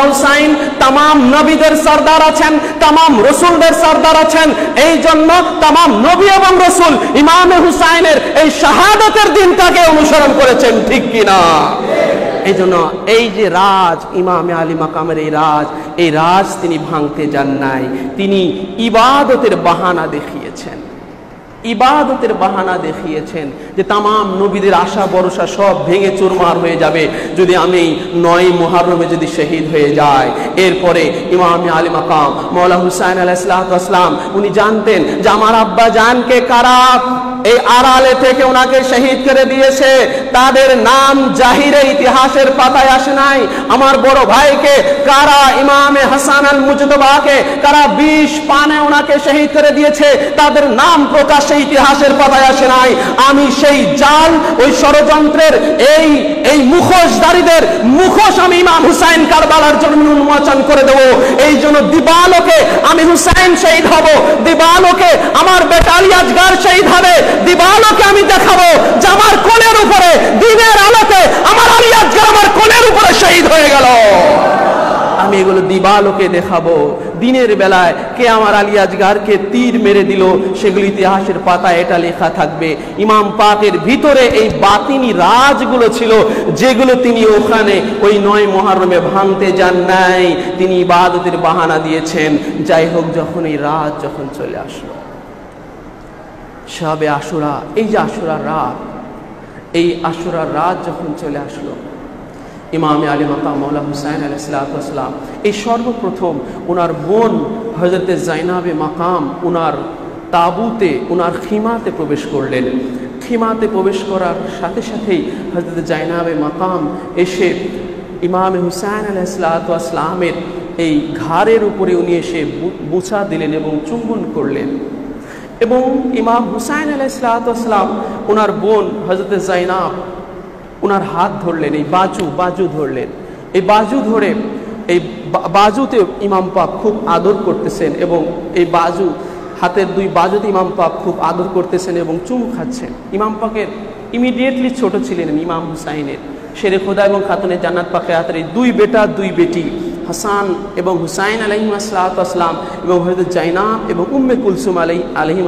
হুসাইন তামাম নবীদের সরদার আছেন, তামাম রসুলদের সরদার আছেন। এই জন্য তামাম নবী এবং রসুল ইমামে হুসাইনের এই শাহাদাতের দিনটাকে অনুসরণ করেছেন, ঠিক কিনা? এই জন্য এই যে রাজ, ইমামে আলী মাকামের এই রাজ তিনি ভাঙতে যান নাই, তিনি ইবাদতের বাহানা দেখিয়েছেন। ইবাদতের বাহানা দেখিয়েছেন যে তামাম নবীদের আশা ভরসা সব ভেঙে চুরমার হয়ে যাবে যদি আমি 9 মুহররমে যদি শহীদ হয়ে যায়। এরপরে ইমাম আলী মাকাম মাওলা হুসাইন আলাইহিস সালাম উনি জানতেন যে আমার আব্বা জানকে কারা এই আড়ালে থেকে ওনাকে শহীদ করে দিয়েছে, তাদের নাম জাহিরে ইতিহাসের পাতায় আসে নাই। আমার বড় ভাইকে কারা, ইমামে হাসান আল মুজতবাকে কারা 20 পানে ওনাকে শহীদ করে দিয়েছে, তাদের নাম প্রকাশ্যে ইতিহাসের পাতায় আসে নাই। আমি সেই জাল, ওই ষড়যন্ত্রের এই মুখোশধারীদের মুখোশ আমি ইমাম হুসাইন কারবালার জন্য উন্মোচন করে দেব। এই জন্য দিবালোকে আমি হুসাইন শহীদ হব, দিবালোকে আমার বেটা আলী আসগর শহীদ হবে, দিবালোকে আমি দেখাবো যে আমার কোলের উপরে দিনের আলোতে আমার আলী আসগর আমার কোলের উপরে শহীদ হয়ে গেল। আমি এগুলো দিবালোকে দেখাবো। দিনের বেলায় কে আমার আলী আসগরকে তীর মেরে দিল সেগুলো ইতিহাসের পাতায় এটা লেখা থাকবে। ইমাম পাকের ভিতরে এই বাতিনি রাজগুলো ছিল যেগুলো তিনি ওখানে ওই 9 মুহররমে ভাঙতে যান নাই, তিনি ইবাদতের বাহানা দিয়েছেন। যাই হোক, যখন এই রাত যখন চলে আসলো, শবে আশুরা, এই যে আশুরার রাত, এই আশুরার রাত যখন চলে আসলো, ইমামে আলী মাকাম মাওলা হুসাইন আলাইহিস সালাম এই সর্বপ্রথম ওনার বোন হযরতে জাইনাবে মাকাম ওনার তাবুতে, ওনার খিমাতে প্রবেশ করলেন। খিমাতে প্রবেশ করার সাথে সাথেই হযরতে জাইনাবে মাকাম এসে ইমামে হুসাইন আলাইহিস সালামের এই ঘাড়ের উপরে উনি এসে বুছা দিলেন এবং চুম্বন করলেন। এবং ইমাম হুসাইন আলাইহিস সালাম ওনার বোন হযরতে জাইনাব ওনার হাত ধরলেন, এই বাজু ধরলেন। এই বাজু ধরে এই বাজুতে ইমাম পাক খুব আদর করতেছেন এবং এই বাজু, হাতের 2 বাজুতে ইমাম পাক খুব আদর করতেছেন এবং চুমু খাচ্ছেন। ইমাম পাকের ইমিডিয়েটলি ছোট ছিলেন ইমাম হুসাইনের, শেরে খোদা এবং খাতুনে জান্নাত পাকে হাতের এই 2 বেটা 2 বেটি হাসান এবং হুসাইন আলাইহিস সালাম এবং হযরত জাইনাব এবং উম্মে কুলসুম আলাইহিস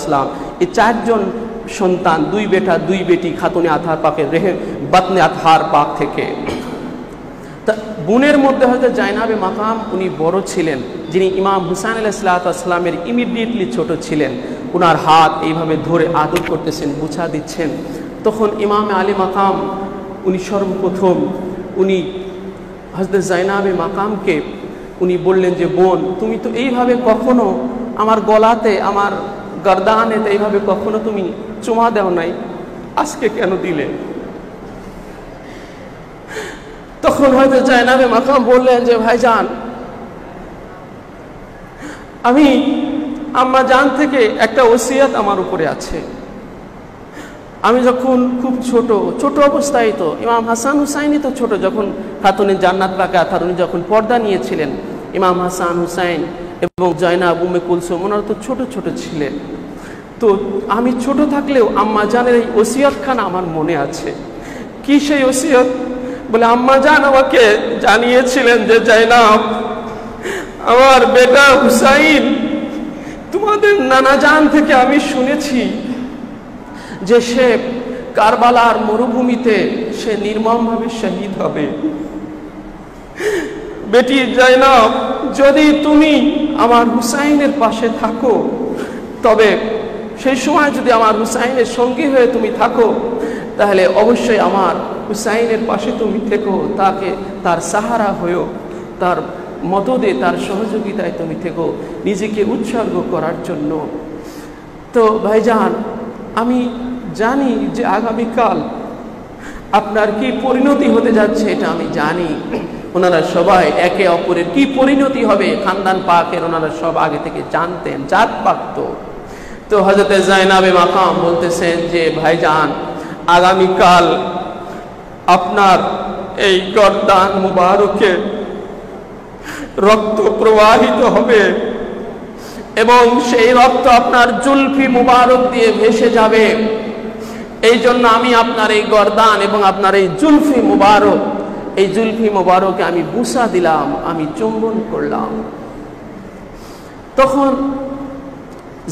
সালাম, এই 4 জন সন্তান, 2 বেটা 2 বেটি খাতুনে আতহার পাকের বাতনে আতহার পাক থেকে। তা বোনের মধ্যে হয়তো জাইনাবে মাকাম উনি বড় ছিলেন, যিনি ইমাম হুসাইন আলাইহিস সালামের ইমিডিয়েটলি ছোট ছিলেন। ওনার হাত এইভাবে ধরে আদর করতেছেন, বুছা দিচ্ছেন। তখন ইমামে আলী মাকাম উনি সর্বপ্রথম উনি হযরত জাইনাবে মাকামকে উনি বললেন যে বোন, তুমি তো এইভাবে কখনো আমার গলাতে, আমার গর্দানেতে এইভাবে কখনো তুমি চুমা দাও নাই, আজকে কেন দিলে? তখন হয়তো জাইনাবে মাকাম বললেন যে ভাইজান, আমি আম্মা জান থেকে একটা ওসিয়ত আমার উপরে আছে। আমি যখন খুব ছোট অবস্থায়, তো ইমাম হাসান হুসাইনই তো ছোট, যখন খাতুনে জান্নাত পাকে আতহার উনি যখন পর্দা নিয়েছিলেন, ইমাম হাসান হুসাইন এবং জয়নাব উম্মে কুলসুম ওনারা তো ছোট ছিলেন। তো আমি ছোট থাকলেও আম্মা জানের এই ওসিয়তখানা আমার মনে আছে। কি সেই ওসিয়ত? বলে আম্মা জান আমাকে জানিয়েছিলেন যে জয়নাব, আমার বেটা হুসাইন, তোমাদের নানা জান থেকে আমি শুনেছি যে সে কারবালার মরুভূমিতে সে নির্মমভাবে শহীদ হবে। বেটি জয়নাব, যদি তুমি আমার হুসাইনের পাশে থাকো, তবে সেই সময় যদি আমার হুসাইনের সঙ্গী হয়ে তুমি থাকো, তাহলে অবশ্যই আমার হুসাইনের পাশে তুমি থেকো, তাকে তার সাহারা হয়েও, তার মদদে, তার সহযোগিতায় তুমি থেকো, নিজেকে উৎসর্গ করার জন্য। তো ভাইজান, আমি জানি যে আগামীকাল আপনার কি পরিণতি হতে যাচ্ছে, এটা আমি জানি। ওনারা সবাই একে অপরের কি পরিণতি হবে খানদান পাকের ওনারা সব আগে থেকে জানতেন, জাত পাকত। তো হযরতে জাইনাবে মাকাম বলতেছেন যে ভাইজান, আগামীকাল আপনার এই গর্দান মুবারকে রক্ত প্রবাহিত হবে এবং সেই রক্ত আপনার জুলফি মুবারক দিয়ে ভেসে যাবে। এই জন্য আমি আপনার এই গর্দান এবং আপনার এই জুলফি মুবারক এই জুলফি মোবারকে আমি বুসা দিলাম, আমি চুম্বন করলাম। তখন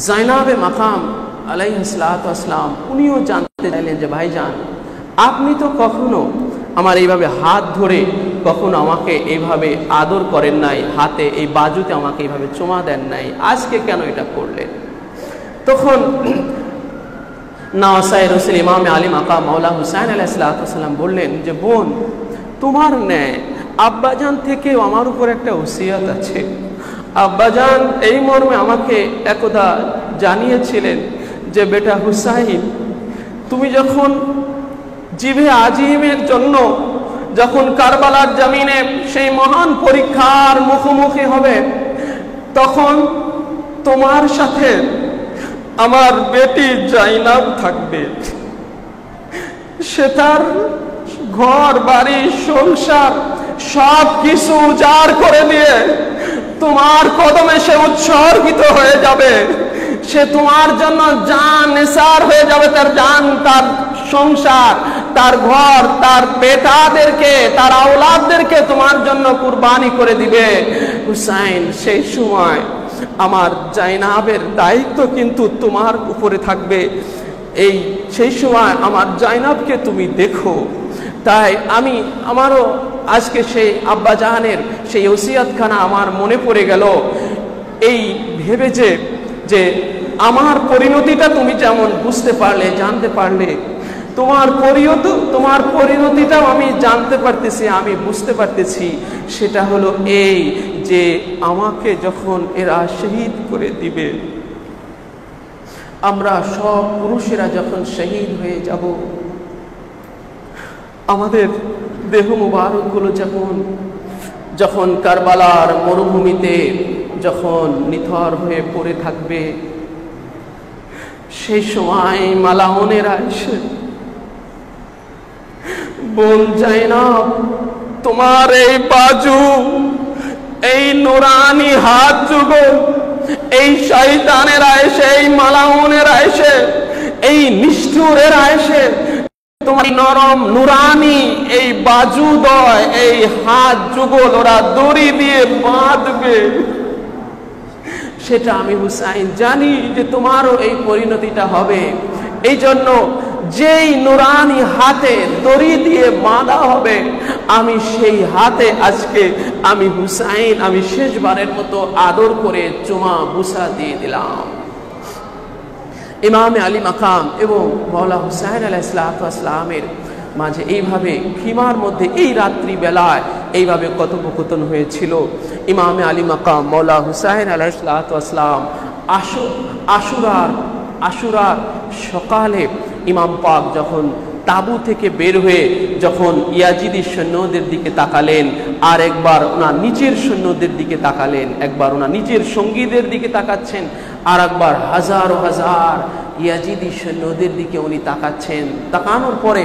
জাইনাবে মাকাম আলাইহিস সালাতু ওয়াস সালাম উনিও জানতে চাইলেন যে ভাইজান, আপনি তো কখনো আমার এইভাবে হাত ধরে কখনো আমাকে এইভাবে আদর করেন নাই, হাতে এই বাজুতে আমাকে এইভাবে চুমা দেন নাই, আজকে কেন এটা করলেন? তখন নাওসায়ে রাসূল ইমামে আলী মাকাম মাওলা হুসাইন আলাইহিস সালাতু ওয়াস সালাম বললেন যে বোন, তোমার ন্যায় আব্বাজান থেকেও আমার উপর একটা ওসিয়ত আছে। আব্বাজান এই মর্মে আমাকে একদা জানিয়েছিলেন যে বেটা হুসাইন, তুমি যখন জিভে আজিমের জন্য যখন কারবালার জমিনে সেই মহান পরীক্ষার মুখোমুখি হবে, তখন তোমার সাথে আমার বেটি জাইনাব থাকবে। সে তার ঘর বাড়ি সংসার সব কিছু উজাড় করে দিয়ে তোমার কদমে সে উৎসর্গিত হয়ে যাবে। সে তোমার জন্য জান নিসার হয়ে যাবে, তার জান, তার সংসার, তার ঘর, তার বেটাদেরকে, তার আওলাদদেরকে তোমার জন্য কুরবানি করে দিবে। হুসাইন, সেই সময় আমার জাইনাবের দায়িত্ব কিন্তু তোমার উপরে থাকবে। সেই সময় আমার জাইনাবকে তুমি দেখো। তাই আমারও আজকে সেই আব্বাজানের সেই ওসিয়তখানা আমার মনে পড়ে গেল, এই ভেবে যে আমার পরিণতিটা তুমি যেমন বুঝতে পারলে, জানতে পারলে, তোমার পরিণতিটাও আমি জানতে পারতেছি, আমি বুঝতে পারতেছি। সেটা হলো এই যে আমাকে যখন এরা শহীদ করে দিবে, আমরা সব পুরুষেরা যখন শহীদ হয়ে যাব, আমাদের দেহ মুবারকগুলো যখন কারবালার মরুভূমিতে যখন নিথর হয়ে পড়ে থাকবে, সেই সময় মালাউনেরা এসে বোন জাইনাব, তোমার এই বাজু, এই নুরানি হাত যুগল, এই শয়তানেরা এসে, এই মালাউনেরা এসে, এই নিষ্ঠুরেরা এসে তোমার নরম নুরানি এই বাজুদয়, এই হাত যুগল ওরা দড়ি দিয়ে বাঁধবে। সেটা আমি হুসাইন জানি যে তোমারও এই পরিণতিটা হবে। এই জন্য যেই নুরানি হাতে দড়ি দিয়ে বাঁধা হবে, আমি সেই হাতে আজকে আমি হুসাইন, আমি শেষবারের মতো আদর করে চুমা বুসা দিয়ে দিলাম। ইমামে আলী মাকাম এবং মাওলা হুসাইন আলাইহিস সালাতু ওয়াস সালামের মাঝে এইভাবে খিমার মধ্যে এই রাত্রি বেলায় এইভাবে কথোপকথন হয়েছিল। ইমামে আলী মাকাম মাওলা হুসাইন আলাইহিস সালাতু ওয়াস সালাম আশুরার সকালে ইমাম পাক যখন তাবু থেকে বের হয়ে যখন ইয়াজিদি সৈন্যদের দিকে তাকালেন, আর একবার ওনার নিচের সৈন্যদের দিকে তাকালেন, একবার ওনার নিচের সঙ্গীদের দিকে তাকাচ্ছেন, আর একবার হাজার হাজার ইয়াজিদি সৈন্যদের দিকে উনি তাকাচ্ছেন। তাকানোর পরে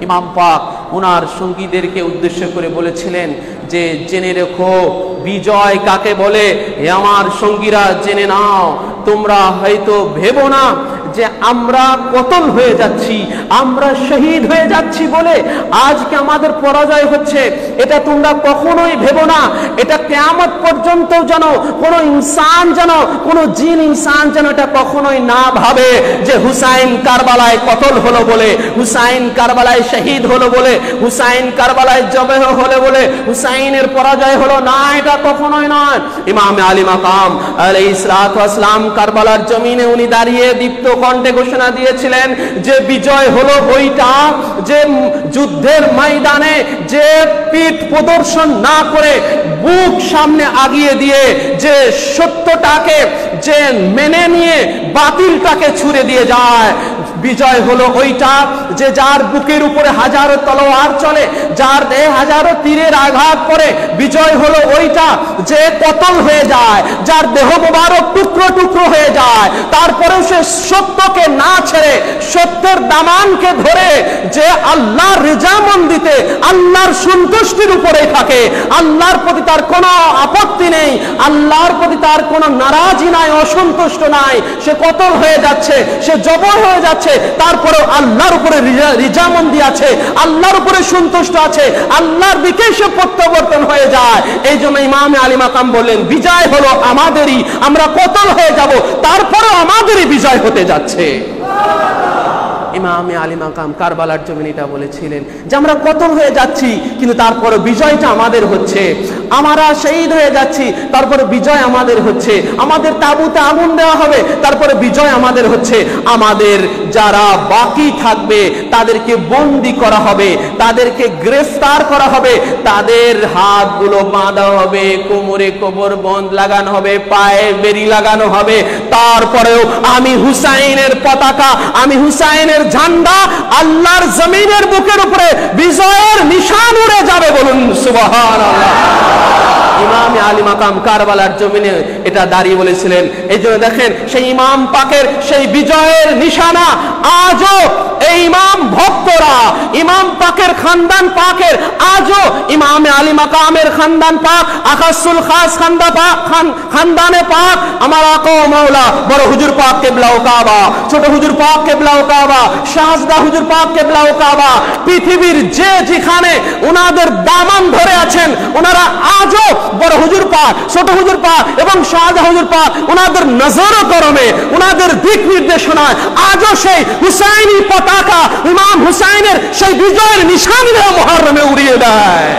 ইমাম পাক ওনার সঙ্গীদেরকে উদ্দেশ্য করে বলেছিলেন যে জেনে রেখো বিজয় কাকে বলে। হে আমার সঙ্গীরা, জেনে নাও, তোমরা হয়তো ভেবো না যে আমরা কতল হয়ে যাচ্ছি, আমরা শহীদ হয়ে যাচ্ছি বলে আজকে আমাদের পরাজয় হচ্ছে, এটা তোমরা কখনোই ভেবো না। এটা কিয়ামত পর্যন্ত যেন কোনো ইনসান, যেন কোনো জিন ইনসান যেন এটা কখনোই না ভাবে যে হুসাইন কারবালায় কতল হলো বলে, হুসাইন কারবালায় শহীদ হলো বলে, হুসাইন কারবালায় জবেহ হলো বলে হুসাইনের পরাজয় হলো না, এটা কখনোই নয়। ইমাম আলী মাকাম আলাইহিস সালাতু ওয়াস সালাম কারবালার জমিনে উনি দাঁড়িয়ে দীপ্ত কণ্ঠে ঘোষণা দিয়েছিলেন যে বিজয় হলো ওইটা যে যুদ্ধের ময়দানে যে পিঠ প্রদর্শন না করে বুক সামনে আগিয়ে দিয়ে যে সত্যটাকে যে মেনে নিয়ে বাতিলটাকে ছুড়ে দিয়ে যায়। বিজয় হলো ওইটা যে যার বুকের উপরে হাজারো তলোয়ার চলে, যার দেহে হাজারো তীরের আঘাত পড়ে। বিজয় হলো ওইটা যে কতল হয়ে যায়, যার দেহ মোবারক টুকরো টুকরো হয়ে যায়, তারপরেও সে সত্যকে না ছেড়ে সত্যের দামানকে ধরে যে আল্লাহর রিজামন্দিতে, আল্লাহর সন্তুষ্টির উপরে থাকে। আল্লাহর প্রতি তার কোনো আপত্তি নেই, আল্লাহর প্রতি তার কোনো নারাজি নাই, অসন্তুষ্ট নাই। সে কতল হয়ে যাচ্ছে, সে জবর হয়ে যাচ্ছে, আছে, তারপরেও আল্লাহর উপরে রিজামন্দি আছে, আল্লাহর উপরে সন্তুষ্ট আছে, আল্লাহর দিকে সে প্রত্যাবর্তন হয়ে যায়। এই জন্য ইমামে আলী মাকাম বললেন, বিজয় হলো আমাদেরই, আমরা কতল হয়ে যাব, তারপরেও আমাদেরই বিজয় হতে যাচ্ছে। ইমামে আলী মাকাম কারবালার জমিনেটা বলেছিলেন যে আমরা কতল হয়ে যাচ্ছি, কিন্তু তারপরে বিজয়টা আমাদের হচ্ছে। আমরা শহীদ হয়ে যাচ্ছি, তারপরে বিজয় আমাদের হচ্ছে। আমাদের তাঁবুতে আগুন দেওয়া হবে, তারপরে বিজয় আমাদের হচ্ছে। আমাদের যারা বাকি থাকবে তাদেরকে বন্দি করা হবে, তাদেরকে গ্রেফতার করা হবে, তাদের হাতগুলো বাঁধা হবে, কোমরে কবর বন্ধ লাগানো হবে, পায়ে বেরি লাগানো হবে। তারপরেও আমি হুসাইনের পতাকা, আমি হুসাইনের ঝান্ডা আল্লাহর জমিনের বুকের উপরে বিজয়ের নিশান উড়ে যাবে। বলুন সুবহানাল্লাহ। ইমাম আলী মাকাম কারবালার জমিনে এটা দাঁড়িয়ে বলেছিলেন। এই জন্য দেখেন সেই ইমাম পাকের সেই বিজয়ের নিশানা আজও এই ইমাম ভক্তরা, ইমাম পাকের খানদান পাকের আজও ইমাম আলী মাকামের খানদান পাক, আকাসুল খাস খানদানে পাক, আমার আকা ও মাওলা বড় হুজুর পাক কিবলা ও কাবা, ছোট হুজুর পাক কিবলা ও কাবা, শাহজাদা হুজুর পাক কিবলা ও কাবা, পৃথিবীর যেখানে ওনাদের দামান ধরে আছেন, ওনারা আজও বড় হুজুর পাক, ছোট হুজুর পাক এবং শাহজাদা হুজুর পাক ওনাদের নজর করমে, ওনাদের দিক নির্দেশনায় আজও সেই হুসাইনি পতাকা, ইমাম হুসাইনের সেই বিজয়ের নিশানিরা মুহররমে উড়িয়ে দেয়।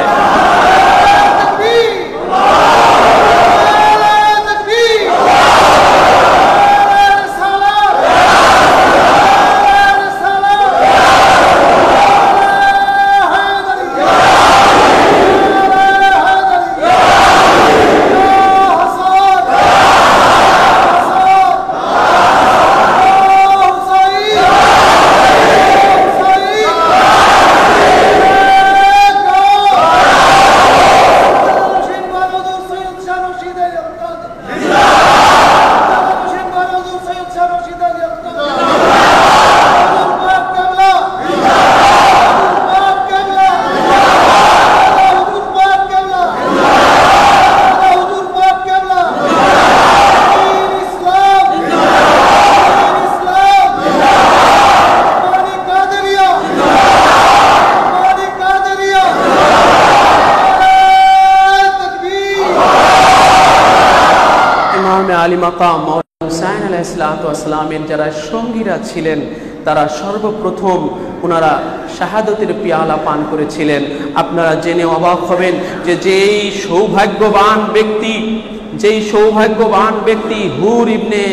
আলী মাকাম হুসাইন আলাইহিসসালামের যারা সঙ্গীরা ছিলেন, তারা সর্বপ্রথম ওনারা শাহাদতের পিয়ালা পান করেছিলেন। আপনারা জেনে অবাক হবেন যে যেই সৌভাগ্যবান ব্যক্তি হুর ইবনে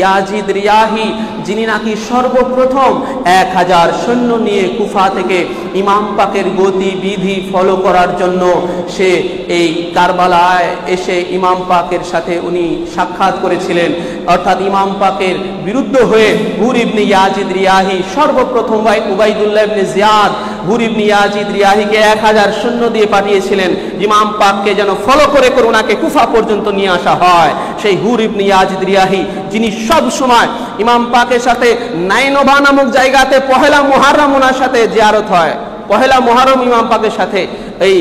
ইয়াজিদ রিয়াহি, যিনি নাকি সর্বপ্রথম 1000 সৈন্য নিয়ে কুফা থেকে ইমাম পাকের গতিবিধি ফলো করার জন্য সে এই কারবালায় এসে ইমাম পাকের সাথে উনি সাক্ষাৎ করেছিলেন, অর্থাৎ ইমাম পাকের বিরুদ্ধে হয়ে হুর ইবনে ইয়াজিদ রিয়াহি সর্বপ্রথম উবাইদুল্লাহ ইবনে জিয়াদ হুর ইবনে ইয়াজিদ রিয়াহিকে 1000 সৈন্য দিয়ে পাঠিয়েছিলেন ইমাম পাককে যেন ফলো করে ওনাকে কুফা পর্যন্ত নিয়ে আসা হয়। সেই হুর ইবনে ইয়াজিদ রিয়াহি, যিনি সব সময় ইমাম পাকের সাথে নাইনোভা নামক জায়গাতে পহেলা মুহররম ওনার সাথে জিয়ারত হয়, পহেলা মুহররম ইমাম পাকের সাথে এই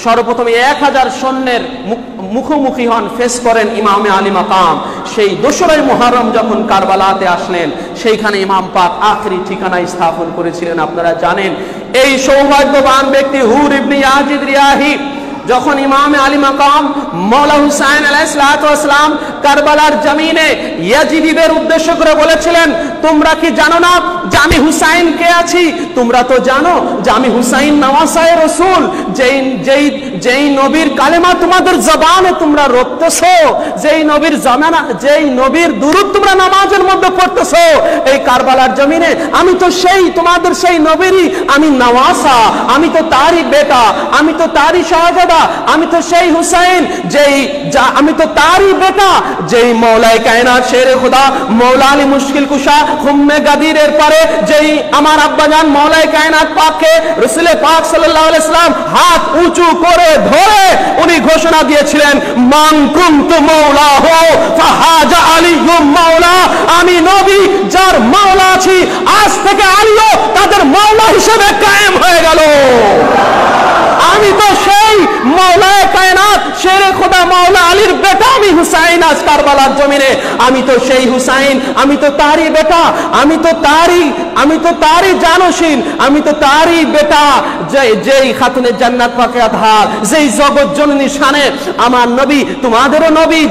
সর্বপ্রথম 1000 সৈন্যের মুখোমুখি হন, ফেস করেন ইমামে আলী মাকাম। সেই 2রা মুহররম যখন কারবালাতে আসলেন, সেইখানে ইমাম পাক আখেরি ঠিকানা স্থাপন করেছিলেন। আপনারা জানেন এই সৌভাগ্যবান ব্যক্তি হুর ইবনে ইয়াজিদ রিয়াহি যখন ইমামে আলী মাকাম মওলা হুসাইন আলাইহিসসালাম কারবালার জমিনে ইয়াজিদিদের উদ্দেশ্য করে বলেছিলেন, তোমরা কি জানো না যে আমি হুসাইন কে আছি? তোমরা তো জানো যে আমি হুসাইন নওয়াসায়ে রাসূল, যেই নবীর কালেমা তোমাদের জবানে তোমরা রটতেছো, যেই নবীর দুরূদ তোমরা নামাজের মধ্যে পড়তেছো, এই কারবালার জমিনে আমি তো সেই তোমাদের সেই নবীরই আমি নওয়াসা, আমি তো তারই বেটা, আমি তো তারই শাহজাদা, আমি তো সেই হুসাইন আমি তো তারই বেটা, যেই মওলায়ে কায়নাত শেরে খুদা মওলা আলী মুশকিল কুশা খুম্মে গাদিরের পরে যেই আমার আব্বাজান মওলায়ে কায়নাত পাককে রাসূল পাক সাল্লাল্লাহু আলাইহি ওয়াসাল্লাম হাত উঁচু করে ধরে উনি ঘোষণা দিয়েছিলেন, মান কুনতু মাওলাহু ফাহাজা আলিয়্যুম মাওলা, আমি নবী যার মাওলা আছি, আজ থেকে আলীও তাদের মাওলা হিসেবে কায়েম হয়ে গেল। আমি তো সেই মওলায়ে কায়নাত শেরে খোদা মাওলা আলীর বেটা আমি হুসাইন আজ কারবালার জমিনে, আমি তো সেই হুসাইন, আমি তো তারই বেটা, আমি তো তারই জানশীন, আমি তো তারই বেটা, যেই খাতুনের জান্নাত পাকে আধার, যেই জগৎ জননী শানে আমার নবী, তোমাদেরও নবী,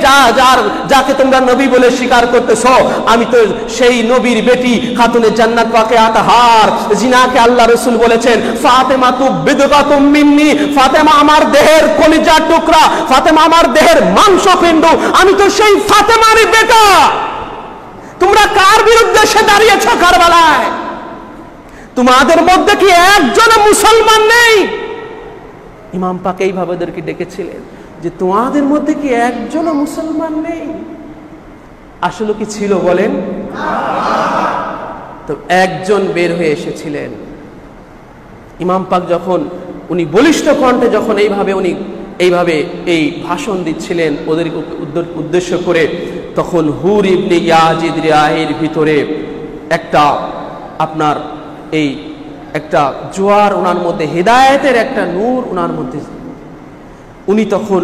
যাকে তোমরা নবী বলে স্বীকার করতেছ, আমি তো সেই নবীর বেটি খাতুনের জান্নাত পাকে আতাহার, জিনাকে আল্লাহ রাসূল বলেছেন ফাতেমা তু বিদগাতুম মিন্নি, ফাতেমা আমার দেহের কলিজার টুকরা, ফাতেমা আমার দেহের মাংসপিণ্ড, আমি তো সেই ফাতেমারই বেটা। তোমরা কার বিরুদ্ধে এসে দাঁড়িয়েছ কারবালায়? তোমাদের মধ্যে কি একজন মুসলমান নেই? ইমাম পাক এইভাবে ওদেরকে ডেকেছিলেন যে তোমাদের মধ্যে কি একজন মুসলমান নেই? আসলে কি ছিল বলেন? তো একজন বের হয়ে এসেছিলেন। ইমাম পাক যখন উনি বলিষ্ঠ কণ্ঠে যখন এইভাবে এই ভাষণ দিচ্ছিলেন ওদের উদ্দেশ্য করে, তখন হুর ইবনে ইয়াজিদ রিয়াহির ভিতরে একটা জোয়ার ওনার মধ্যে, হেদায়েতের একটা নূর ওনার মধ্যে, উনি তখন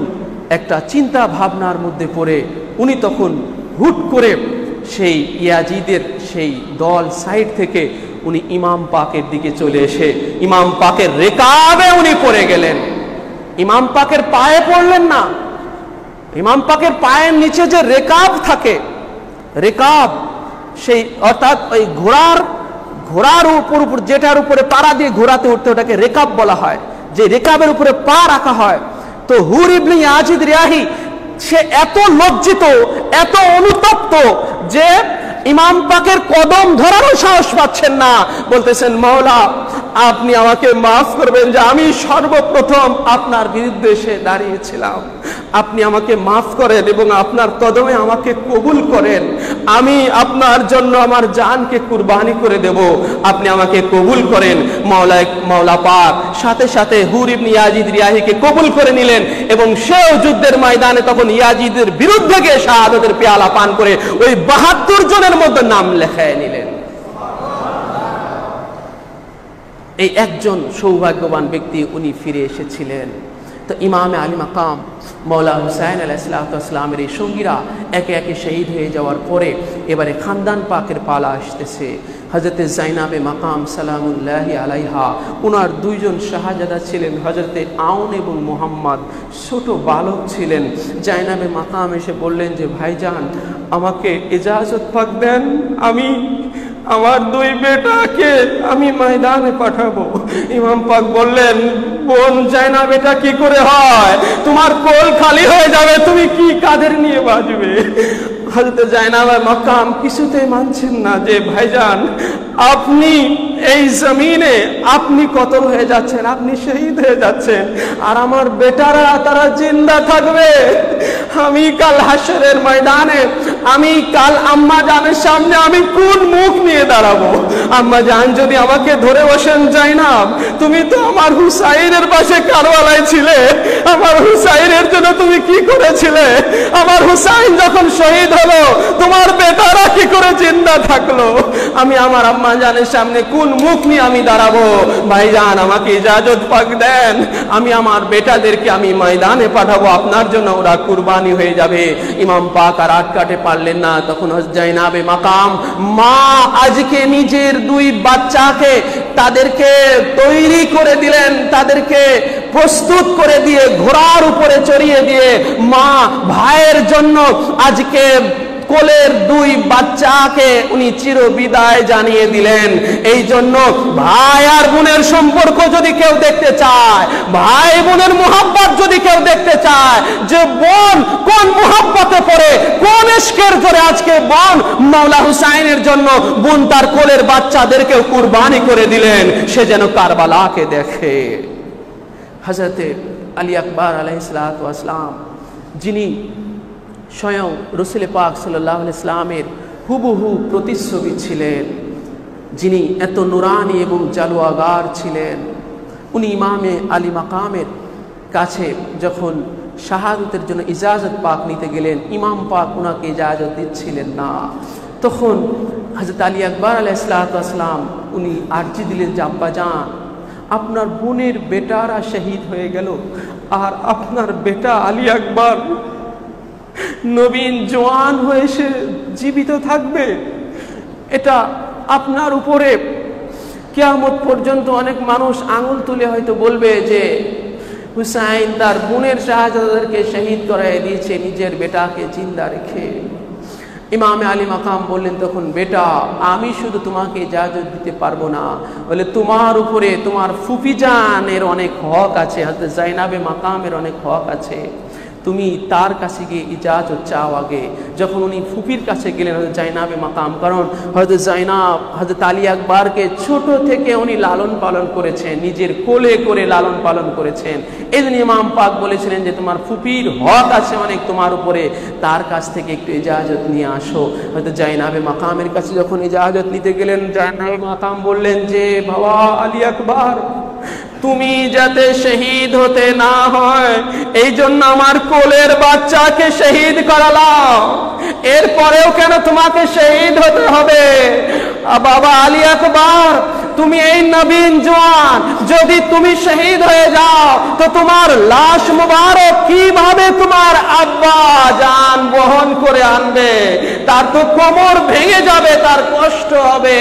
একটা চিন্তা ভাবনার মধ্যে পড়ে উনি তখন হুট করে সেই ইয়াজিদের সেই দল সাইড থেকে উনি ইমাম পাকের দিকে চলে এসে ইমাম পাকের রেকাবে উনি পড়ে গেলেন। ইমাম পাকের পায়ে পড়লেন না, ইমাম পাকের পায়ের নিচে যে রেকাব থাকে, রেকাব সেই অর্থাৎ ওই ঘোড়ার উপর যেটার উপরে পাড়া দিয়ে ঘোড়াতে উঠতে ওটাকে রেকাব বলা হয়, যে রেকাবের উপরে পা রাখা হয়। তো হুর ইবনে ইয়াজিদ রিয়াহি সে এত লজ্জিত, এত অনুতপ্ত যে ইমাম পাকের কদম ধরারও সাহস পাচ্ছেন না, বলতেছেন মাওলা আপনি আমাকে মাফ করবেন যে আমি সর্বপ্রথম আপনার বিরুদ্ধে এসে দাঁড়িয়েছিলাম, আপনি আমাকে মাফ করেন এবং আপনার কদমে আমাকে কবুল করেন, আমি আপনার জন্য আমার জানকে কুরবানি করে দেব, আপনি আমাকে কবুল করেন। মাওলা পাক সাথে সাথে হুর ইবনে ইয়াজিদ রিয়াহিকে কবুল করে নিলেন এবং সেও যুদ্ধের ময়দানে তখন ইয়াজিদের বিরুদ্ধে গিয়ে শাহাদাতের পেয়ালা পান করে ওই ৭২ জনের মধ্যে নাম লেখায় নিলেন। এই একজন সৌভাগ্যবান ব্যক্তি উনি ফিরে এসেছিলেন। তো ইমামে আলী মাকাম মৌলা হুসাইন আলাইহিসসালামের এই সঙ্গীরা একে একে শহীদ হয়ে যাওয়ার পরে এবারে খানদান পাকের পালা আসতেছে। হযরতে জাইনাবে মাকাম সালামুল্লাহি আলাইহা, ওনার দুইজন শাহজাদা ছিলেন হযরতে আউন এবং মুহাম্মদ, ছোট বালক ছিলেন। জাইনাবে মাকাম এসে বললেন যে ভাইজান আমাকে ইজাজত পাক দেন, আমি আমার দুই বেটাকে আমি ময়দানে পাঠাবো। ইমাম পাক বললেন বোন জাইনাব এটা কি করে হয়, তোমার কোল খালি হয়ে যাবে, তুমি কি কাদের নিয়ে বাঁচবে? হযরত জাইনাব মাকাম কিছুতেই মানছেন না যে ভাইজান আপনি এই জমিনে আপনি কতল হয়ে যাচ্ছেন, আপনি শহীদ হয়ে যাচ্ছেন, আর আমার বেটারা তারা জিন্দা থাকবে। আমি কাল হাসরের ময়দানে, আমি কাল আম্মা জানের সামনে আমি কোন মুখ নিয়ে দাঁড়াবো? আম্মা জান যদি আমাকে ধরে বসেন জাইনাব তুমি তো আমার হুসাইনের পাশে কারবালায় ছিলে, আমার হুসাইনের জন্য তুমি কি করেছিলে? আমার হুসাইন যখন শহীদ হলো তোমার বেটারা কি করে জিন্দা থাকলো? আমি আমার আম্মা জানের সামনে কোন মুখ নিয়ে আমি দাঁড়াবো? ভাইজান আমাকে ইজাজত পাক দেন, আমি আমার বেটাদেরকে আমি ময়দানে পাঠাবো, আপনার জন্য ওরা কুরবানি হয়ে যাবে। ইমাম পাক আর আটকাতে পারলেন না। তখন জাইনাবে মাকাম মা আজকে নিজের দুই বাচ্চাকে তাদেরকে তৈরি করে দিলেন, তাদেরকে প্রস্তুত করে দিয়ে ঘোড়ার উপরে চড়িয়ে দিয়ে মা ভাইয়ের জন্য আজকে কোলের দুই বাচ্চাকে উনি চির বিদায় জানিয়ে দিলেন। এই জন্য ভাই আর বোনের সম্পর্ক যদি কেউ দেখতে চায়, ভাই বোনের মুহাব্বত যদি কেউ দেখতে চায়, যে বোন কোন মুহাব্বতে পড়ে, কোন ইশকের জোরে আজকে বোন মাওলা হুসাইনের জন্য বোন তার কোলের বাচ্চাদেরকে কুরবানি করে দিলেন, সে যেন কারবালাকে দেখে। হযরতে আলী আকবর আলাইহিস সালাতু ওয়াস সালাম, যিনি স্বয়ং রাসূল পাক সাল্লাল্লাহু আলাইহি সাল্লামের হুবহু প্রতিচ্ছবি ছিলেন, যিনি এত নুরানি এবং জালওয়াগার ছিলেন, উনি ইমামে আলী মাকামের কাছে যখন শাহাদাতের জন্য ইজাজত পাক নিতে গেলেন, ইমাম পাক ওনাকে ইজাজত দিচ্ছিলেন না। তখন হযরত আলী আকবর আলাইহিস সালাতু ওয়াস সালাম উনি আরজি দিলেন যে আব্বা জান আপনার বোনের বেটারা শহীদ হয়ে গেল, আর আপনার বেটা আলী আকবর নবীন জওয়ান হয়ে সে জীবিত থাকবে, এটা আপনার উপরে কিয়ামত পর্যন্ত অনেক মানুষ আঙুল তুলে হয়তো বলবে যে হুসাইন তার বোনের শাহজাদাদেরকে শহীদ করাই দিয়েছে নিজের বেটাকে জিন্দা রেখে। ইমামে আলী মাকাম বললেন তখন, বেটা আমি শুধু তোমাকে ইজাজত দিতে পারবো না, বলে তোমার উপরে তোমার ফুফিজানের অনেক হক আছে, হযরত জাইনাবে মাকামের অনেক হক আছে, তুমি তার কাছে গিয়ে ইজাজত চাও আগে। যখন উনি ফুফির কাছে গেলেন হযরত জাইনাবে মাকাম, কারণ হযরত জাইনাব হযরত আলী আকবরকে ছোট থেকে উনি লালন পালন করেছেন, নিজের কোলে করে লালন পালন করেছেন। এই জন্য ইমাম পাক বলেছিলেন যে তোমার ফুফির হক আছে অনেক তোমার উপরে, তার কাছ থেকে একটু ইজাজত নিয়ে আসো। হয়তো জাইনাবে মাকামের কাছে যখন ইজাজত নিতে গেলেন, জাইনাবে মাকাম বললেন যে বাবা আলী আকবর, তুমি যাতে শহীদ হতে না হয় এই জন্য আমার কোলের বাচ্চাকে শহীদ করালাম, এরপরেও কেন তোমাকে শহীদ হতে হবে? বাবা আলী আকবর, তুমি এই নবীন জওয়ান, যদি তুমি শহীদ হয়ে যাও তো তোমার লাশ মুবারক কিভাবে তোমার আব্বা জান বহন করে আনবে? তার তো কোমর ভেঙে যাবে, তার কষ্ট হবে।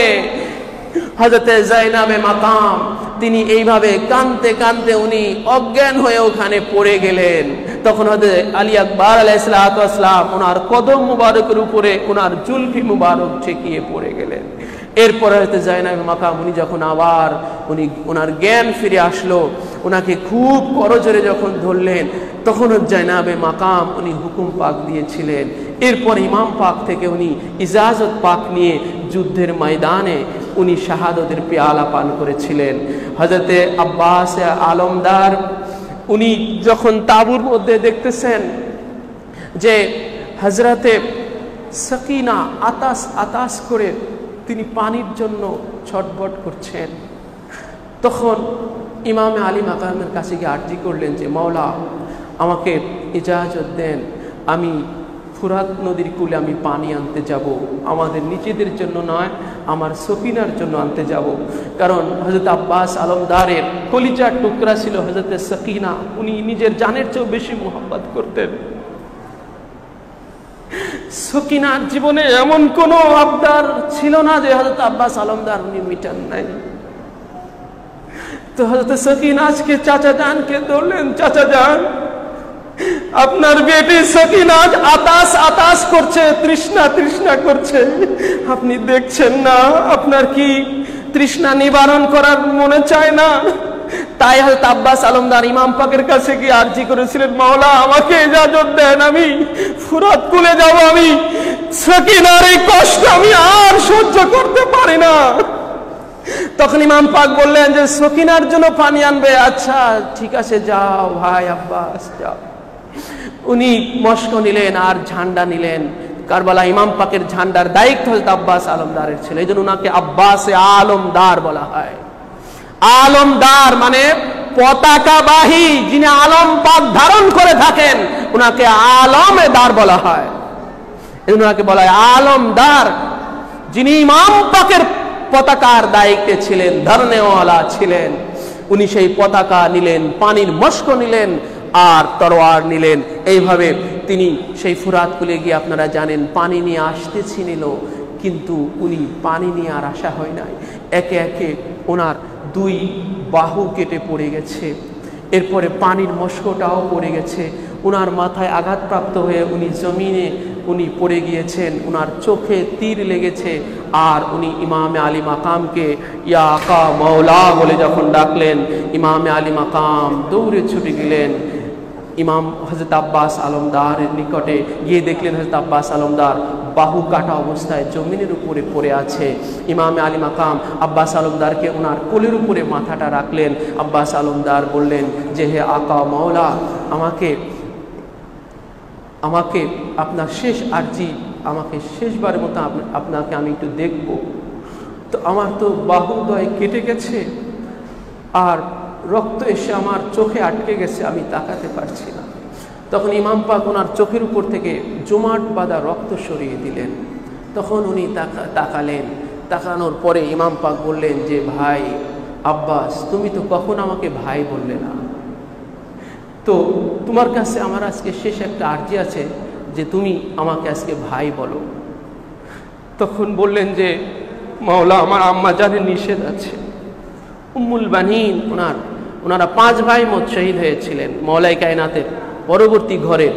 হযরতে জাইনাবে মাকাম তিনি এইভাবে কাঁদতে কাঁদতে উনি অজ্ঞান হয়ে ওখানে পড়ে গেলেন। তখন হযরত আলী আকবর আলাইহিস সালাতু ওয়াস সালাম ওনার কদম মুবারকের উপরে ওনার জুলফি মুবারক ঠেকিয়ে পড়ে গেলেন। এরপরে হয়তো জাইনাবে মাকাম উনি যখন আবার ওনার জ্ঞান ফিরে আসলো, ওনাকে খুব করজোরে যখন ধরলেন, তখন জাইনাবে মাকাম উনি হুকুম পাক দিয়েছিলেন। এরপর ইমাম পাক থেকে উনি ইজাজত পাক নিয়ে যুদ্ধের ময়দানে উনি শাহাদতের পেয়ালা পান করেছিলেন। হযরতে আব্বাস আলমদার উনি যখন তাঁবুর মধ্যে দেখতেছেন যে হযরতে সকিনা আতাস আতাস করে তিনি পানির জন্য ছটফট করছেন, তখন ইমামে আলী মাকামের কাছে গিয়ে আরজি করলেন যে মাওলা আমাকে ইজাজত দেন, আমি ফুরাত নদীর কূলে আমি পানি আনতে যাব, আমাদের নিজেদের জন্য নয়, আমার সকিনার জন্য আনতে যাব। কারণ হযরত আব্বাস আলমদারের কলিজার টুকরা ছিল হযরতে সকিনা, উনি নিজের জানের চেয়েও বেশি মোহাব্বত করতেন। সকিনার জীবনে এমন কোনো আবদার ছিল না যে হযরত আব্বাস আলমদার উনি মিটান নাই। তো হযরত সকিনা আজকে চাচা জানকে ধরলেন, চাচা জান আপনার বেটি সকিনা আতাস আতাস করছে, তৃষ্ণা তৃষ্ণা করছে, আপনি দেখছেন না? আপনার কি তৃষ্ণা নিবারণ করার মনে চায় না? তাই হযরত আব্বাস আলমদার ইমাম পাকের কাছে গিয়ে আরজি করেছিলেন, মাওলা আমাকে ইজাজত দেন, আমি ফুরাত কুলে যাব, আমি সকিনার এই কষ্ট আমি আর সহ্য করতে পারি না। তখন ইমাম পাক বললেন যে সকিনার জন্য পানি আনবে, আচ্ছা ঠিক আছে যাও ভাই আব্বাস যাও। উনি মস্ক নিলেন আর ঝান্ডা নিলেন। কারবালা ইমাম পাকের ঝান্ডার দায়িত্ব হযরত আব্বাস আলমদারের ছিল, এই জন্য ওনাকে আব্বাসে আলমদার বলা হয়। আলমদার মানে পতাকাবাহী, যিনি আলম পাক ধারণ করে থাকেন ওনাকে আলমদার বলা হয়। এই জন্য ওনাকে বলা হয় আলমদার, যিনি ইমাম পাকের পতাকার দায়িত্বে ছিলেন, ধরনেওয়ালা ছিলেন। উনি সেই পতাকা নিলেন, পানির মস্ক নিলেন আর তরোয়ার নিলেন। এইভাবে তিনি সেই ফুরাত কুলে গিয়ে আপনারা জানেন পানি নিয়ে আসতেছি নিল, কিন্তু উনি পানি নিয়ে আর আসা হয় নাই। একে একে ওনার দুই বাহু কেটে পড়ে গেছে, এরপরে পানির মস্কটাও পড়ে গেছে, ওনার মাথায় আঘাতপ্রাপ্ত হয়ে উনি জমিনে উনি পড়ে গিয়েছেন, ওনার চোখে তীর লেগেছে। আর উনি ইমামে আলী মাকামকে ইয়া আকা মাওলা বলে যখন ডাকলেন, ইমামে আলী মাকাম দৌড়ে ছুটে গেলেন ইমাম হযরত আব্বাস আলমদারের নিকটে। গিয়ে দেখলেন হযরত আব্বাস আলমদার বাহু কাটা অবস্থায় জমিনের উপরে পড়ে আছে। ইমামে আলী মাকাম আব্বাস আলমদারকে ওনার কোলের উপরে মাথাটা রাখলেন। আব্বাস আলমদার বললেন যে হে আকা মাওলা, আমাকে আপনার শেষ আরজি, আমাকে শেষবারের মতো আপনাকে আমি একটু দেখব। তো আমার তো বাহুদ্বয় কেটে গেছে আর রক্ত এসে আমার চোখে আটকে গেছে, আমি তাকাতে পারছি না। তখন ইমাম পাক ওনার চোখের উপর থেকে জমাট বাঁধা রক্ত সরিয়ে দিলেন। তখন উনি তাকালেন। তাকানোর পরে ইমাম পাক বললেন যে ভাই আব্বাস, তুমি তো কখন আমাকে ভাই বললে না, তো তোমার কাছে আমার আজকে শেষ একটা আরজি আছে, যে তুমি আমাকে আজকে ভাই বলো। তখন বললেন যে মাওলা আমার আম্মা জানের নিষেধ আছে। উম্মুল বানিন ওনারা 5 ভাই মোট শহীদ হয়েছিলেন মাওলাই কায়নাতের পরবর্তী ঘরের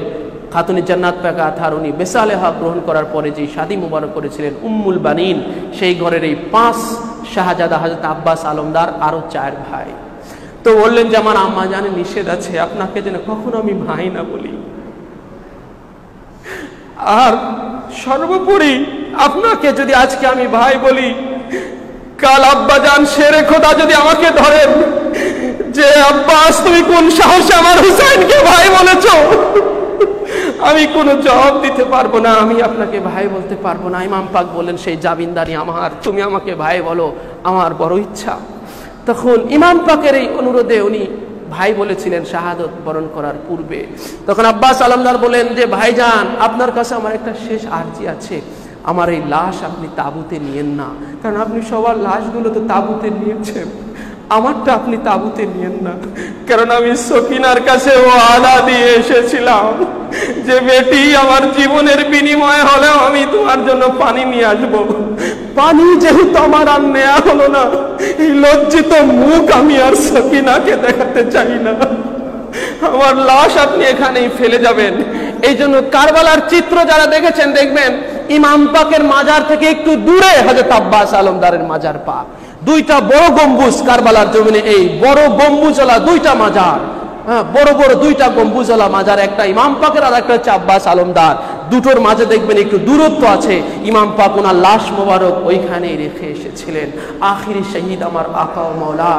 খাতুনে জান্নাত পাকা আথার উনি বেসালে হক গ্রহণ করার পরে যে শাদী মুবারক করেছিলেন উম্মুল বানিন, সেই ঘরের এই 5 শাহজাদা হযরত আব্বাস আলমদার আরো 4 ভাই। তো বললেন যে আমার আম্মা জানের নিষেধ আছে, আপনাকে যেন কখনো আমি ভাই না বলি, আর সর্বোপরি আপনাকে যদি আজকে আমি ভাই বলি, কাল আব্বা জান শেরে খোদা যদি আমাকে ধরেন যে আব্বাস তুমি কোন সাহসে আমার হুসাইনকে ভাই বলেছো, আমি কোনো জবাব দিতে পারবো না, আমি আপনাকে ভাই বলতে পারবো না। ইমাম পাক বলেন সেই জামিনদারি আমার, তুমি আমাকে ভাই বলো, আমার বড় ইচ্ছা। তখন ইমাম পাকের এই অনুরোধে উনি ভাই বলেছিলেন শাহাদত বরণ করার পূর্বে। তখন আব্বাস আলমদার বলেন যে ভাইজান আপনার কাছে আমার একটা শেষ আরজি আছে, আমার এই লাশ আপনি তাঁবুতে নিয়েন না, কারণ আপনি সবার লাশগুলো তো তাঁবুতে নিয়েছেন, আমারটা আপনি তাঁবুতে নিয়েন না, কারণ আমি সকিনার কাছে ওয়াদা দিয়ে এসেছিলাম যে বেটি আমার জীবনের বিনিময়ে হলেও আমি তোমার জন্য পানি নিয়ে আসবো। পানি যেহেতু আমার আর নেওয়া হলো না, এই লজ্জিত মুখ আমি আর সকিনাকে দেখাতে চাই না, আমার লাশ আপনি এখানেই ফেলে যাবেন। এই জন্য কারবালার চিত্র যারা দেখেছেন দেখবেন ইমাম পাকের মাজার থেকে একটু দূরে হযরত আব্বাস আলমদারের মাজার পাক, 2টা বড় গম্বুজ কারবালার জমিনে, এই বড় গম্বুজওয়ালা 2টা মাজার, বড় বড় 2টা গম্বুজওয়ালা মাজার, একটা ইমাম পাকের আর একটা হচ্ছে আব্বাস আলমদার, দুটোর মাঝে দেখবেন একটু দূরত্ব আছে। ইমাম পাক ওনার লাশ মোবারক ওইখানেই রেখে এসেছিলেন। আখিরি শহীদ আমার আকা ও মৌলা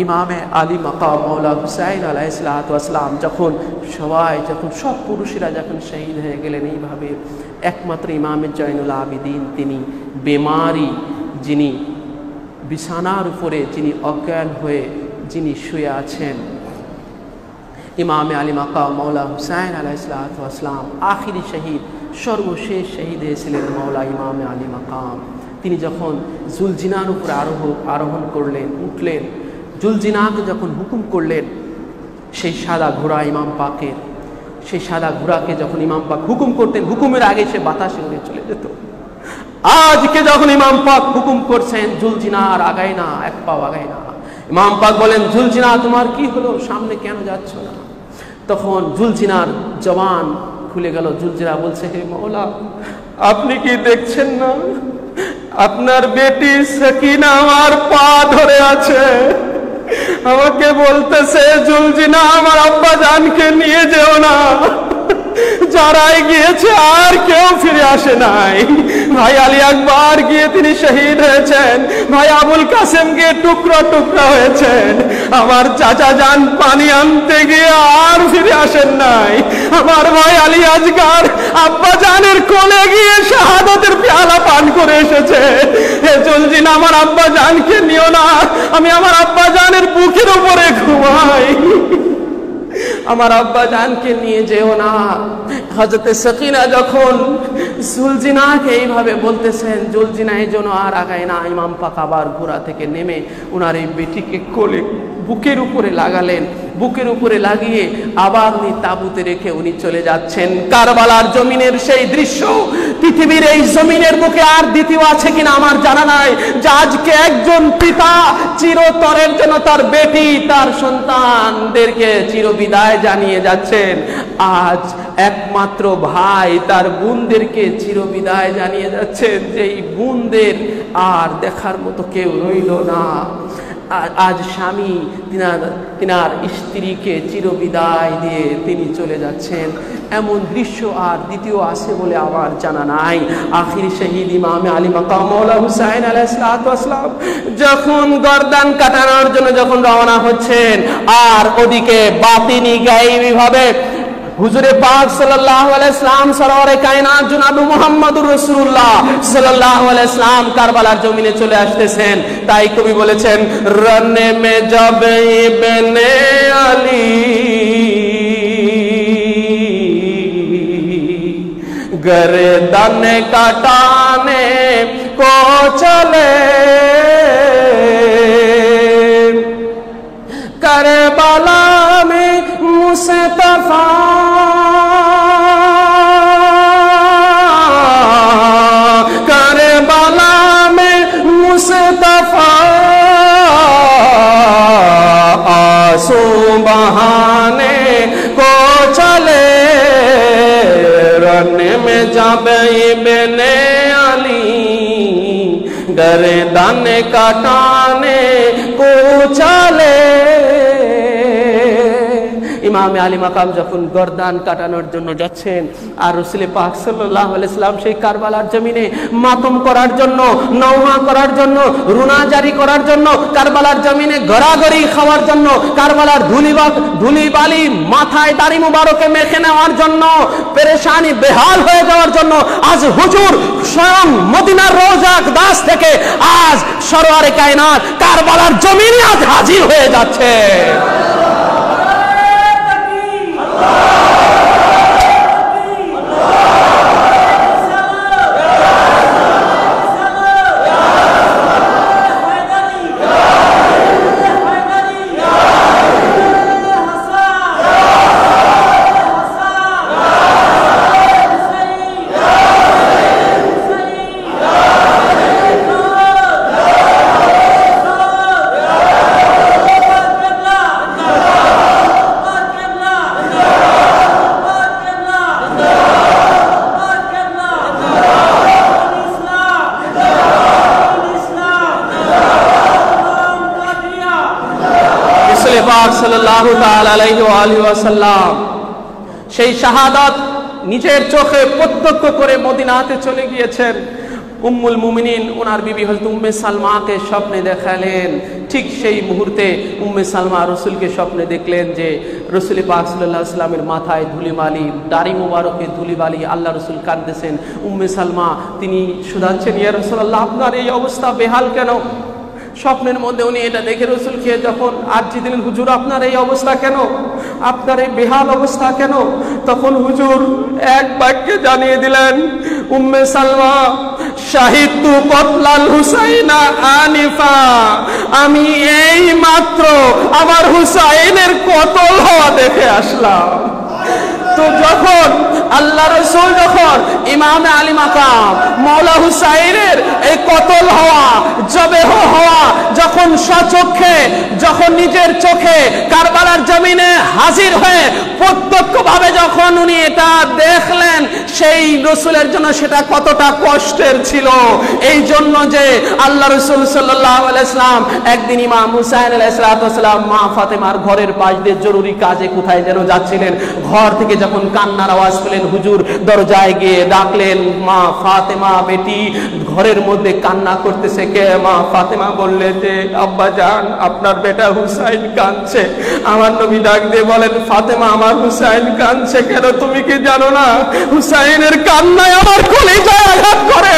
ইমামে আলী মাকাম মৌলা হুসাইন আলাইহিস সালাতু ওয়াস সালাম যখন সব পুরুষেরা যখন শহীদ হয়ে গেলেন, এইভাবে একমাত্র ইমামে জয়নুল আবিদিন তিনি বেমারি, যিনি বিছানার উপরে, যিনি অজ্ঞান হয়ে যিনি শুয়ে আছেন, ইমামে আলী মাকাম মৌলা হুসাইন আলাইহিস সালাতু ওয়াস সালাম আখিরি শহীদ, সর্বশেষ শহীদ হয়েছিলেন মৌলা ইমামে আলী মাকাম। তিনি যখন জুলজিনার উপরে আরোহণ করলেন, উঠলেন, জুলজিনাকে যখন হুকুম করলেন, সেই সাদা ঘোড়া ইমাম পাকের, সেই সাদা ঘোড়াকে যখন ইমাম পাক হুকুম করতেন, হুকুমের আগে সে বাতাসে উড়ে চলে যেত। আজকে যখন ইমাম পাক হুকুম করছেন জুলজিনা আর আগায় না, এক পাও আগায় না, ইমাম পাক বলেন জুলজিনা তোমার কি হলো, সামনে কেন যাচ্ছ না? তখন জুলজিনার জবান খুলে গেল, জুলজিনা বলছে হে মওলা আপনি কি দেখছেন না আপনার বেটি সকিনা আমার পা ধরে আছে, আমাকে বলতেছে জুলজিনা আমার আব্বা জানকে নিয়ে যেও না, যারাই গিয়েছে আর কেউ ফিরে আসে নাই। ভাই আলী আকবর গিয়ে তিনি শহীদ হয়েছেন, ভাই আবুল কাসেম গিয়ে টুকরা টুকরা হয়েছেন, আমার চাচা জান পানি আনতে গিয়ে আর ফিরে আসেন নাই, আমার ভাই আলী আসগর আব্বা জানের কোলে গিয়ে শাহাদাতের পেয়ালা পান করে এসেছে। হে জুলজিনা আমার আব্বা জানকে নিও না, আমি আমার আব্বা জানের বুকের উপরে ঘুমাই, আমার আব্বা জানকে নিয়ে যেও না। হযরতে সকিনা যখন জুলজিনাকে এইভাবে বলতেছেন, জুলজিনা এই জন্য আর আগায় না। ইমাম পাক আবার ঘোড়া থেকে নেমে ওনার এই বেটিকে কোলে বুকের উপরে লাগালেন, বুকের উপরে লাগিয়ে আবার উনি তাঁবুতে রেখে উনি চলে যাচ্ছেন। কারবালার জমিনের সেই দৃশ্য পৃথিবীর এই জমিনের বুকে আর দ্বিতীয় আছে কিনা আমার জানা নাই, যে আজকে একজন পিতা চিরতরের জন্য তার বেটি, তার সন্তানদেরকে চিরবিদায় জানিয়ে যাচ্ছেন, আজ একমাত্র ভাই তার বোনদেরকে চিরবিদায় জানিয়ে যাচ্ছেন, যেই বোনদের আর দেখার মতো কেউ রইল না। আজ স্বামী তিনার স্ত্রীকে চিরবিদায় দিয়ে তিনি চলে যাচ্ছেন, এমন দৃশ্য আর দ্বিতীয় আছে বলে আমার জানা নাই। আখিরি শহীদ ইমামে আলী মাকাম মওলা হুসাইন আলাইহিস সালাতু ওয়াস সালাম যখন গর্দান কাটানোর জন্য যখন রওনা হচ্ছেন, আর ওদিকে বাতিনি গায়েবী ভাবে হুজুরে পাক সাল্লাল্লাহু আলাইহি সাল্লাম সরওয়ারে কায়নাত জনাব মুহাম্মদুর রাসূলুল্লাহ সাল্লাল্লাহু আলাইহি সাল্লাম কারবালার জমিনে চলে আসতেছেন। তাই কবি বলেছেন রনে মে জব ইবনে আলী गर्दन काटाने को चले, करबला में मुस्तफा নেমে যাবে ইবনে আলী, গর্দান কাটানে কুচালে। ইমামে আলী মাকাম যখন গর্দান কাটানোর জন্য যাচ্ছেন, আর রাসূল পাক সাল্লাল্লাহু আলাইহি সাল্লাম সেই কারবালার জমিনে মাতম করার জন্য, নওহা করার জন্য, রুনা জারি করার জন্য, কারবালার জমিনে গড়াগড়ি খাওয়ার জন্য, কারবালার ধুলিবালি মাথায় দাড়ি মুবারকে মেখে নেওয়ার জন্য, পেরেশানি বেহাল হয়ে যাওয়ার জন্য আজ হুজুর স্বয়ং মদিনার রওজা আকদাস থেকে আজ সরওয়ারে কায়নাত কারবালার জমিনে আজ হাজির হয়ে যাচ্ছে। সাল্লাল্লাহু তাআলা আলাইহি ওয়া আলিহি ওয়াসাল্লাম সেই শাহাদাত নিজের চোখে প্রত্যক্ষ করে মদিনাতে চলে গিয়েছেন। উম্মুল মুমিনিন ওনার বিবি হযরত উম্মে সালমাকে স্বপ্নে দেখালেন। ঠিক সেই মুহূর্তে উম্মে সালমা রাসূলকে স্বপ্নে দেখলেন যে রাসূল পাক সাল্লাল্লাহু আলাইহি ওয়াসাল্লামের মাথায় ধুলিবালি, দাড়ি মোবারকে ধুলিবালি, আল্লাহ রাসূল কাঁদতেছেন। উম্মে সালমা তিনি শুধাচ্ছেন, ইয়া রাসূলুল্লাহ আপনার এই অবস্থা বেহাল কেন? স্বপ্নের মধ্যে উনি এটা দেখে রাসূলকে যখন আরজি দিলেন, হুজুর আপনার এই অবস্থা কেন, আপনার এই বেহাল অবস্থা কেন? তখন হুজুর এক বাক্যে জানিয়ে দিলেন, উম্মে সালমা শাহিদতু কতলাল হুসাইনা আনিফা, আমি এই মাত্র আমার হুসাইনের কতল হওয়া দেখে আসলাম। তো যখন আল্লাহ রাসূল যখন ইমামে আলী মাকাম মাওলা হুসাইনের এই কতল হওয়া, জবেহ হওয়া যখন স্বচক্ষে, যখন নিজের চোখে কারবালার জমিনে হাজির হয়ে প্রত্যক্ষভাবে যখন উনি এটা দেখলেন, সেই রাসূলের জন্য সেটা কতটা কষ্টের ছিল। এই জন্য যে আল্লাহ রাসূল সাল্লাল্লাহু আলাইহি সাল্লাম একদিন ইমাম হুসাইন আলাইহিস সালাম মা ফাতেমার ঘরের পাশ দিয়ে জরুরি কাজে কোথায় যেন যাচ্ছিলেন, ঘর থেকে যখন কান্নার আওয়াজ পেলেন, হুজুর দরজায় গিয়ে ডাকলেন, মা ফাতেমা বেটি ঘরের মধ্যে কান্না করতেছে কে? মা ফাতেমা বললেন যে আব্বা জান আপনার বেটা হুসাইন কাঁদছে। আমার নবী ডাক দিয়ে বলেন, ফাতেমা আমার হুসাইন কাঁদছে কেন? তুমি কি জানো না হুসাইনের কান্নায় আমার কলিজায় আঘাত করে,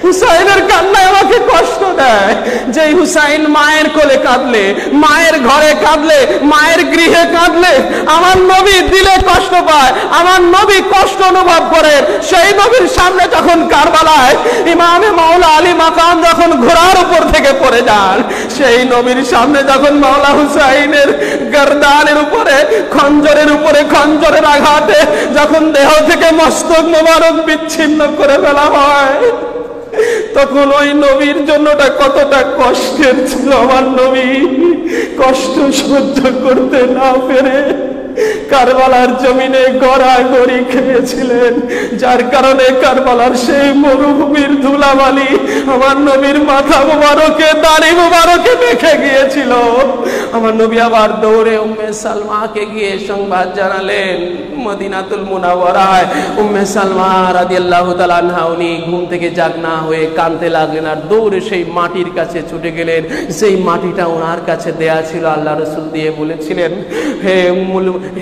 হুসাইনের কান্নায় আমাকে কষ্ট দেয়। যে হুসাইন মায়ের কোলে কাঁদলে, মায়ের ঘরে কাঁদলে, মায়ের গৃহে কাঁদলে আমার নবী দিলে কষ্ট পায়, আমার নবী কষ্ট অনুভব করেন। সেই নবীর সামনে যখন কারবালায় ইমামে মাওলা আলী মাকাম যখন ঘোড়ার উপর থেকে পড়ে যান, সেই নবীর সামনে যখন মাওলা হুসাইনের গর্দানের উপরে খঞ্জরের আঘাতে যখন দেহ থেকে মস্তক মোবারক বিচ্ছিন্ন করে ফেলা হয়, তখন ওই নবীর জন্যটা কতটা কষ্টের ছিল। আমার নবী কষ্ট সহ্য করতে না পেরে কারবালার জমিনে গড়াগড়ি খেয়েছিলেন, যার কারণে কারবালার সেই মরুভূমির ধুলাবালি আমার নবীর মাথা মোবারকে, দাড়ি মোবারকে মেখে গিয়েছিল। আমার নবী আবার দৌড়ে উম্মে সালমাকে গিয়ে সংবাদ জানালেন। মদিনাতুল মুনাওয়ারায় উম্মে সালমা রাদিয়াল্লাহু তাআলা আনহা উনি ঘুম থেকে জাগনা হয়ে কাঁদতে লাগলেন, আর দৌড়ে সেই মাটির কাছে ছুটে গেলেন। সেই মাটিটা ওনার কাছে দেয়া ছিল, আল্লাহ রাসূল দিয়ে বলেছিলেন,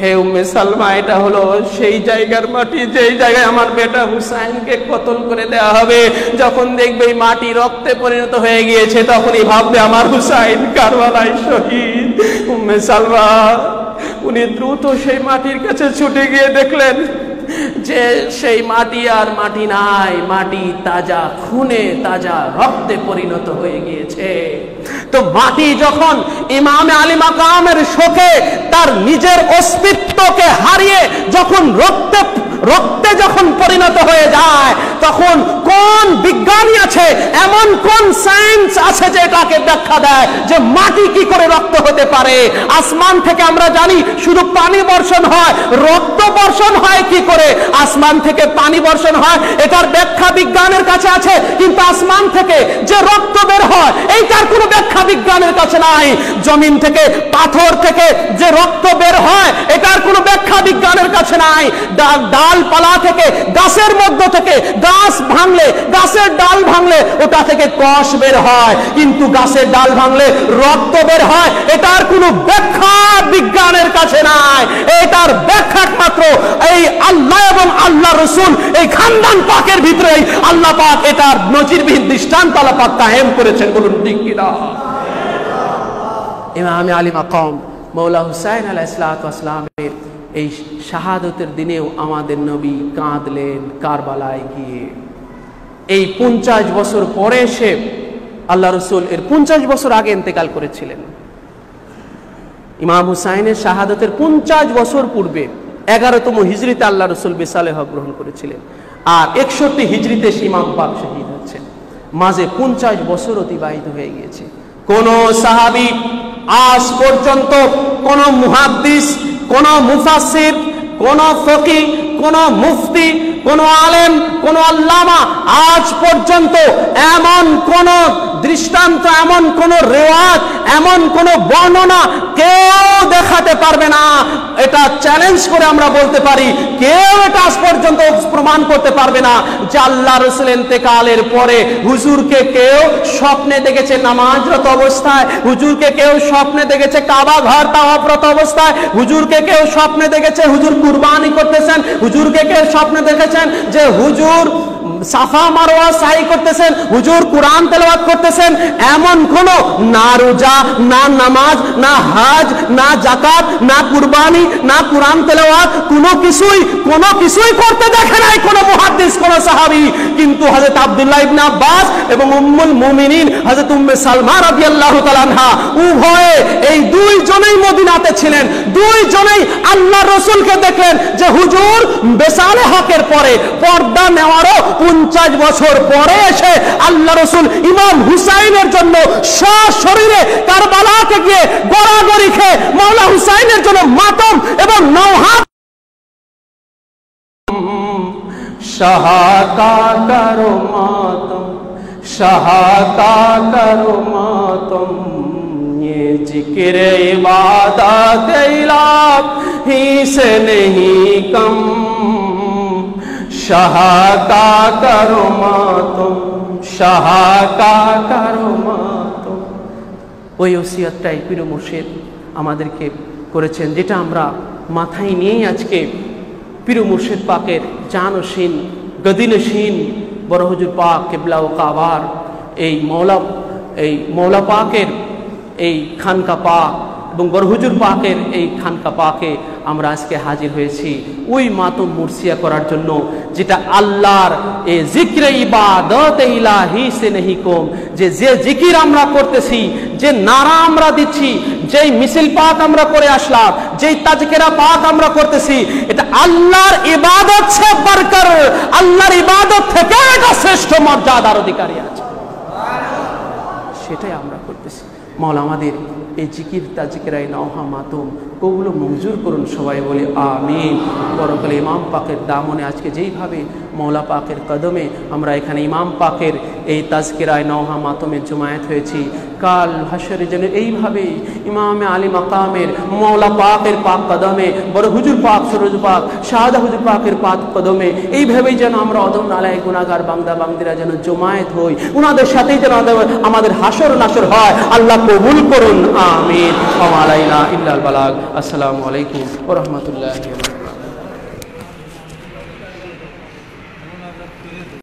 হে উম্মে সালমা এটা হলো সেই জায়গার মাটি যেই জায়গায় আমার বেটা হুসাইনকে কতল করে দেওয়া হবে। যখন দেখবে এই মাটি রক্তে পরিণত হয়ে গিয়েছে, তখনই ভাববে আমার হুসাইন কারবালায় শহীদ। উম্মে সালমা উনি দ্রুত সেই মাটির কাছে ছুটে গিয়ে দেখলেন যে সেই মাটি আর মাটি নাই, মাটি তাজা খুনে, তাজা রক্তে পরিণত হয়ে গিয়েছে। তো মাটি যখন ইমামে আলী মাকামের শোকে তার নিজের অস্তিত্বকে হারিয়ে যখন রক্তে যখন পরিণত হয়ে যায়, তখন কোন বিজ্ঞানী আছে, এমন কোন সায়েন্স আছে যে এটাকে ব্যাখ্যা দেয় যে মাটি কি করে রক্ত হতে পারে? আসমান থেকে আমরা জানি শুধু পানি বর্ষণ হয়, রক্ত বর্ষণ হয় কি করে? আসমান থেকে পানি বর্ষণ হয়, এটার ব্যাখ্যা বিজ্ঞানের কাছে আছে, কিন্তু আসমান থেকে যে রক্ত বের হয় এইটার কোনো ব্যাখ্যা বিজ্ঞানের কাছে নাই। জমিন থেকে, পাথর থেকে যে রক্ত বের হয় এটার কোনো ব্যাখ্যা বিজ্ঞানের কাছে নাই। ডালপালা থেকে, গাছের মধ্য থেকে, গাছ ভাঙলে, গাছের ডাল ভাঙলে ওটা থেকে কষ বের হয়, কিন্তু গাছের ডাল ভাঙলে রক্ত বের হয়, এটার কোনো ব্যাখ্যা বিজ্ঞানের কাছে নাই। এটার ব্যাখ্যা একমাত্র এই আল্লাহ এবং আল্লাহ রসুল, এই খানদান পাকের ভিতরে আল্লাহ পাক এটার নজিরবিহীন দৃষ্টান্ত আল্লাহ পাক কায়েম করেছেন। বলুন ঠিক কিনা? ইমাম আলী মাকাম মৌলা হুসাইন আলাইহিস সালামের এই শাহাদতের দিনেও আমাদের নবী কাঁদলেন কারবালায় গিয়ে। এই 50 বছর পরে এসে আল্লাহ রসুল এর 50 বছর আগে ইন্তেকাল করেছিলেন। ইমাম হুসাইনের শাহাদতের 50 বছর পূর্বে 11তম হিজরিতে আল্লাহ রসুল বিসালে হক গ্রহণ করেছিলেন, আর 61 হিজরিতে ইমাম পাক শহীদ হচ্ছেন। মাঝে 50 বছর অতিবাহিত হয়ে গিয়েছে। কোন সাহাবী আজ পর্যন্ত, কোন মুহাদ্দিস, কোন মুফাসসির, কোন ফকিহ, কোন মুফতি, কোন আলেম, কোন আল্লামা আজ পর্যন্ত এমন কোন দৃষ্টান্ত, এমন কোন রেওয়াজ, এমন কোন বর্ণনা কেউ দেখাতে পারবে না। এটা চ্যালেঞ্জ করে আমরা বলতে পারি, কেউ এটা আজ পর্যন্ত প্রমাণ করতে পারবে না যে আল্লাহ রাসূল ইন্তেকালের পরে হুজুরকে কেউ স্বপ্নে দেখেছে নামাজরত অবস্থায়, হুজুরকে কেউ স্বপ্নে দেখেছে কাবা ঘর তাওয়াফরত অবস্থায়, হুজুরকে কেউ স্বপ্নে দেখেছে হুজুর কুরবানি করতেছেন, হুজুরকে কেউ স্বপ্নে দেখেছেন যে হুজুর সাফা মারওয়া সাই করতেছেন, হুজুর কোরআন তেলাওয়াত করতেছেন। এমন কোন না রোজা, না নামাজ, না হজ, না যাকাত, না কুরবানি, না কোরআন তেলাওয়াত, কোনো কিছুই করতে দেখে নাই কোন মুহাদ্দিস, কোন সাহাবী। কিন্তু হযরত আব্দুল্লাহ ইবনে আব্বাস এবং উম্মুল মুমিনিন হযরত উম্মে সালমা রাদিয়াল্লাহু তাআলা আনহা উভয়ে এই দুইজনেই মদিনাতে ছিলেন, দুইজনেই আল্লাহ রাসূলকে দেখলেন যে হুজুর বেসালে হকের পরে পর্দা নেওয়ারও 50 বছর পরে এসে আল্লাহ রাসূল ইমাম হুসাইনের জন্য সশরীরে কারবালাতে গিয়ে গড়াগড়ি খেয়ে মাওলা হুসাইনের জন্য মাতম এবং নওহাত শাহাতা করো মাতম, শাহাতা করো মাতম, ये जिक्र इबादत इलाही से नहीं कम, শাহাতা করো মাতম, শাহাতা করো মাতম। ওই ওসিয়তটাই পীর মুর্শিদ আমাদেরকে করেছেন, যেটা আমরা মাথায় নিয়েই আজকে পীর মুর্শিদ পাকের জানশীন, গদিনশীন বড় হুজুর পাক কিবলা ও কাবার এই মৌলা পাকের এই খানকা পাক এবং বড় হুজুর পাকের এই খানকা পাকে আমরা আজকে হাজির হয়েছি ওই মাতম মুর্শিয়া করার জন্য, যেটা আল্লাহর এই জিক্রে ইবাদত ইলাহি সে নেহি কম, যে জিকির আমরা করতেছি, যে নারা আমরা দিচ্ছি, যেই মিছিল পাক আমরা করে আসলাম, যেই তাজকিরা পাক আমরা করতেছি, এটা আল্লাহর ইবাদত সে বরকর, আল্লাহর ইবাদত থেকে এটা শ্রেষ্ঠ মর্যাদার অধিকারী আছে, সেটাই আমরা করতেছি। মাওলা আমাদের এই জিকির তাজকিরায় নওহা মাতম ওগুলো মঞ্জুর করুন, সবাই বলে আমিন। পরকালে ইমাম পাকের দামনে আজকে যেইভাবে মৌলা পাকের কদমে আমরা এখানে ইমাম পাকের এই তাজকিরায় নওহা মাতমের জমায়েত হয়েছি, কাল হাশরে যেন এইভাবে ইমামে আলী মাকামের মৌলা পাকের পাক কদমে, বড় হুজুর পাক সরোজ পাক শাহাদা হুজুর পাকের পাক কদমে এইভাবেই যেন আমরা অদম নালায় গুনাহগার বান্দা বান্দিরা যেন জমায়েত হই, ওনাদের সাথেই যেন আমাদের হাসর নাসর হয়। আল্লাহ কবুল করুন, আমিন। ওয়া আলাইনা ইল্লাল বালাগ। আসসালামু আলাইকুম ওয়া রাহমাতুল্লাহি ওয়া বারাকাতুহু।